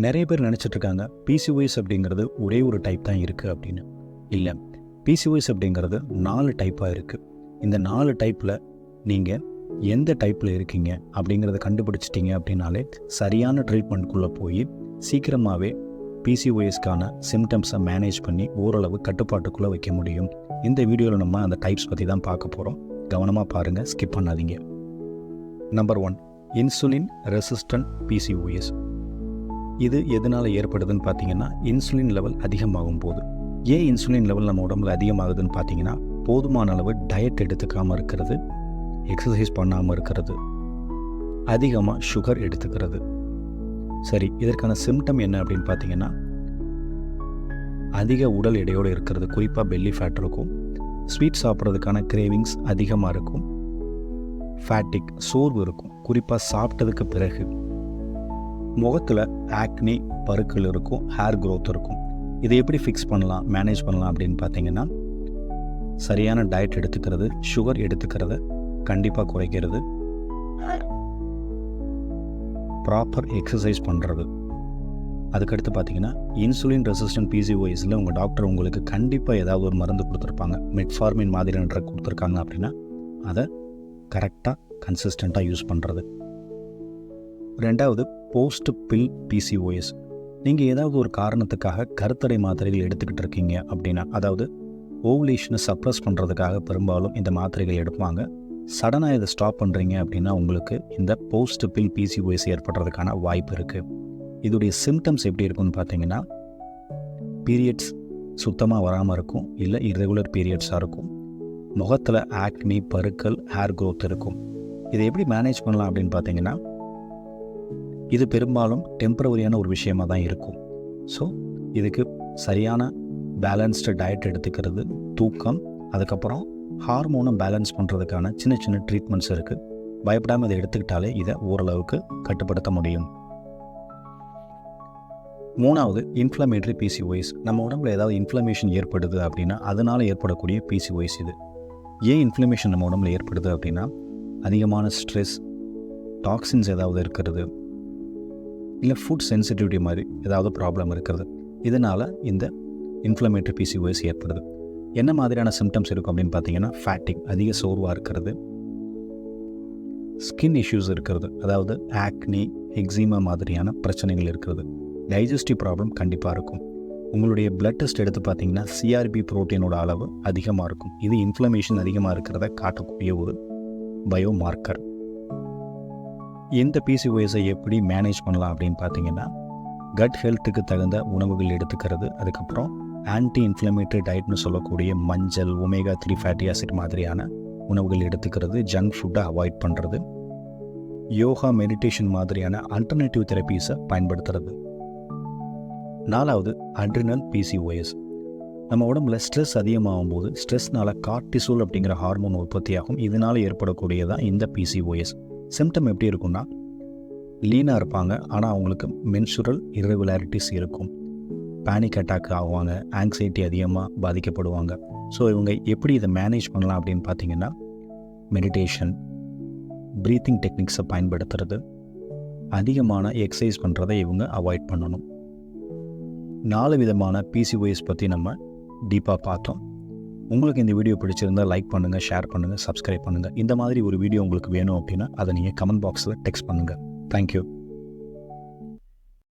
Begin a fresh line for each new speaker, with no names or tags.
நிறைய பேர் நினச்சிட்ருக்காங்க பிசிஓஎஸ் அப்படிங்கிறது ஒரே ஒரு டைப் தான் இருக்குது அப்படின்னு. இல்லை, பிசிஓஎஸ் அப்படிங்கிறது 4 டைப்பாக இருக்குது. இந்த 4 டைப்பில் நீங்கள் எந்த டைப்பில் இருக்கீங்க அப்படிங்கிறத கண்டுபிடிச்சிட்டிங்க அப்படின்னாலே சரியான ட்ரீட்மெண்ட்குள்ளே போய் சீக்கிரமாகவே பிசிஓஎஸ்க்கான சிம்டம்ஸை மேனேஜ் பண்ணி ஓரளவு கட்டுப்பாட்டுக்குள்ளே வைக்க முடியும். இந்த வீடியோவில் நம்ம அந்த டைப்ஸ் பற்றி தான் பார்க்க போகிறோம். கவனமாக பாருங்கள், ஸ்கிப் பண்ணாதீங்க. Number 1, insulin resistant PCOS. இது எதனால் ஏற்படுதுன்னு பார்த்தீங்கன்னா, இன்சுலின் லெவல் அதிகமாகும் போது. ஏன் இன்சுலின் லெவல் நம்ம உடம்புல அதிகமாகுதுன்னு பார்த்தீங்கன்னா, போதுமான அளவு டயட் எடுத்துக்காமல் இருக்கிறது, எக்ஸசைஸ் பண்ணாமல் இருக்கிறது, அதிகமாக சுகர் எடுத்துக்கிறது. சரி, இதற்கான சிம்டம் என்ன அப்படின்னு பார்த்தீங்கன்னா, அதிக உடல் எடையோடு இருக்கிறது, குறிப்பாக பெல்லி ஃபேட் இருக்கும், ஸ்வீட் சாப்பிட்றதுக்கான கிரேவிங்ஸ் அதிகமாக இருக்கும், ஃபேட்டிக் சோர்வு இருக்கும், குறிப்பாக சாப்பிட்டதுக்கு பிறகு, முகத்தில் ஆக்னி பருக்கள் இருக்கும், ஹேர் க்ரோத் இருக்கும். இதை எப்படி ஃபிக்ஸ் பண்ணலாம், மேனேஜ் பண்ணலாம் அப்படின்னு பார்த்தீங்கன்னா, சரியான டயட் எடுத்துக்கிறது, சுகர் எடுத்துக்கிறத கண்டிப்பாக குறைக்கிறது, ப்ராப்பர் எக்ஸசைஸ் பண்ணுறது. அதுக்கடுத்து பார்த்தீங்கன்னா, இன்சுலின் ரெசிஸ்டன்ட் பிசிஓஎஸில் உங்கள் டாக்டர் உங்களுக்கு கண்டிப்பாக ஏதாவது ஒரு மருந்து கொடுத்துருப்பாங்க. மெட்ஃபார்மின் மாதிரியான ட்ரக் கொடுத்துருக்காங்க அப்படின்னா அதை கரெக்டாக கன்சிஸ்டண்ட்டாக யூஸ் பண்ணுறது. 2வது, போஸ்ட் பில் பிசிஓஎஸ். நீங்கள் ஏதாவது ஒரு காரணத்துக்காக கருத்தடை மாத்திரைகள் எடுத்துக்கிட்டு இருக்கீங்க அப்படின்னா, அதாவது ஓவுலேஷனை சப்ரஸ் பண்ணுறதுக்காக பெரும்பாலும் இந்த மாத்திரைகள் எடுப்பாங்க. சடனாக இதை ஸ்டாப் பண்ணுறீங்க அப்படின்னா உங்களுக்கு இந்த போஸ்ட் பில் பிசிஓஎஸ் ஏற்படுறதுக்கான வாய்ப்பு இருக்குது. இதோடைய சிம்டம்ஸ் எப்படி இருக்குன்னு பார்த்தீங்கன்னா, பீரியட்ஸ் சுத்தமாக வராமல் இருக்கும், இல்லை இர்ரெகுலர் பீரியட்ஸாக இருக்கும், முகத்தில் ஆக்னி பருக்கள் ஹேர் க்ரோத் இருக்கும். இதை எப்படி மேனேஜ் பண்ணலாம் அப்படின்னு பார்த்தீங்கன்னா, இது பெரும்பாலும் டெம்பரவரியான ஒரு விஷயமாக தான் இருக்கும். ஸோ இதுக்கு சரியான பேலன்ஸ்டு டயட் எடுத்துக்கிறது, தூக்கம், அதுக்கப்புறம் ஹார்மோனை பேலன்ஸ் பண்ணுறதுக்கான சின்ன சின்ன ட்ரீட்மெண்ட்ஸ் இருக்குது. பயப்படாமல் இதை எடுத்துக்கிட்டாலே இதை ஓரளவுக்கு கட்டுப்படுத்த முடியும். 3வது, இன்ஃப்ளமேட்டரி பிசிஓஎஸ். நம்ம உடம்புல ஏதாவது இன்ஃப்ளமேஷன் ஏற்படுது அப்படின்னா அதனால் ஏற்படக்கூடிய பிசிஓஎஸ் இது. ஏன் இன்ஃப்ளமேஷன் நம்ம உடம்புல ஏற்படுது அப்படின்னா, அதிகமான ஸ்ட்ரெஸ், டாக்ஸின்ஸ் ஏதாவது இருக்கிறது, இல்லை ஃபுட் சென்சிட்டிவிட்டி மாதிரி ஏதாவது ப்ராப்ளம் இருக்கிறது. இதனால் இந்த இன்ஃப்ளமேட்டரி பிசிஓஎஸ் ஏற்படுது. என்ன மாதிரியான சிம்டம்ஸ் இருக்கும் அப்படின்னு பார்த்தீங்கன்னா, ஃபேட்டிக் அதிக சோர்வாக இருக்கிறது, ஸ்கின் இஷ்யூஸ் இருக்கிறது, அதாவது ஆக்னி எக்ஸிமா மாதிரியான பிரச்சனைகள் இருக்கிறது, டைஜஸ்டிவ் ப்ராப்ளம் கண்டிப்பாக இருக்கும். உங்களுடைய பிளட் டெஸ்ட் எடுத்து பார்த்தீங்கன்னா சிஆர்பி புரோட்டீனோட அளவு அதிகமாக இருக்கும். இது இன்ஃப்ளமேஷன் அதிகமாக இருக்கிறத காட்டக்கூடிய ஒரு பயோ மார்க்கர். இந்த பிசிஓஎஸை எப்படி மேனேஜ் பண்ணலாம் அப்படின்னு பார்த்தீங்கன்னா, கட் ஹெல்த்துக்கு தகுந்த உணவுகள் எடுத்துக்கிறது, அதுக்கப்புறம் ஆன்டி இன்ஃப்ளமேட்டரி டயட்னு சொல்லக்கூடிய மஞ்சள், ஒமேகா 3 ஃபேட்டி ஆசிட் மாதிரியான உணவுகள் எடுத்துக்கிறது, ஜங்க் ஃபுட்டை அவாய்ட் பண்ணுறது, யோகா மெடிடேஷன் மாதிரியான ஆல்டர்னேட்டிவ் தெரப்பீஸை பயன்படுத்துறது. 4வது, அட்ரினல் பிசிஓஎஸ். நம்ம உடம்புல ஸ்ட்ரெஸ் அதிகமாகும் போது ஸ்ட்ரெஸ்னால் கார்டிசோல் அப்படிங்கிற ஹார்மோன் உற்பத்தியாகும். இதனால் ஏற்படக்கூடியதான் இந்த பிசிஓஎஸ். சிம்டம் எப்படி இருக்குன்னா, லீனாக இருப்பாங்க, ஆனால் அவங்களுக்கு மென்சுரல் இர்ரெகுலாரிட்டிஸ் இருக்கும், பேனிக் அட்டாக் ஆகுவாங்க, ஆங்ஸைட்டி அதிகமாக பாதிக்கப்படுவாங்க. ஸோ இவங்க எப்படி இதை மேனேஜ் பண்ணலாம் அப்படின்னு பார்த்தீங்கன்னா, மெடிடேஷன், ப்ரீத்திங் டெக்னிக்ஸை பயன்படுத்துறது, அதிகமான எக்ஸசைஸ் பண்ணுறதை இவங்க அவாய்ட் பண்ணணும். 4 விதமான பிசிஓஎஸ் பற்றி நம்ம டீப்பாக பார்த்தோம். உங்களுக்கு இந்த வீடியோ பிடிச்சிருந்தால் லைக் பண்ணுங்கள், ஷேர் பண்ணுங்கள், சப்ஸ்கிரைப் பண்ணுங்கள். இந்த மாதிரி ஒரு வீடியோ உங்களுக்கு வேணும் அப்படின்னா அதை நீங்கள் கமெண்ட் பாக்ஸில் டெக்ஸ்ட் பண்ணுங்கள். தேங்க்யூ.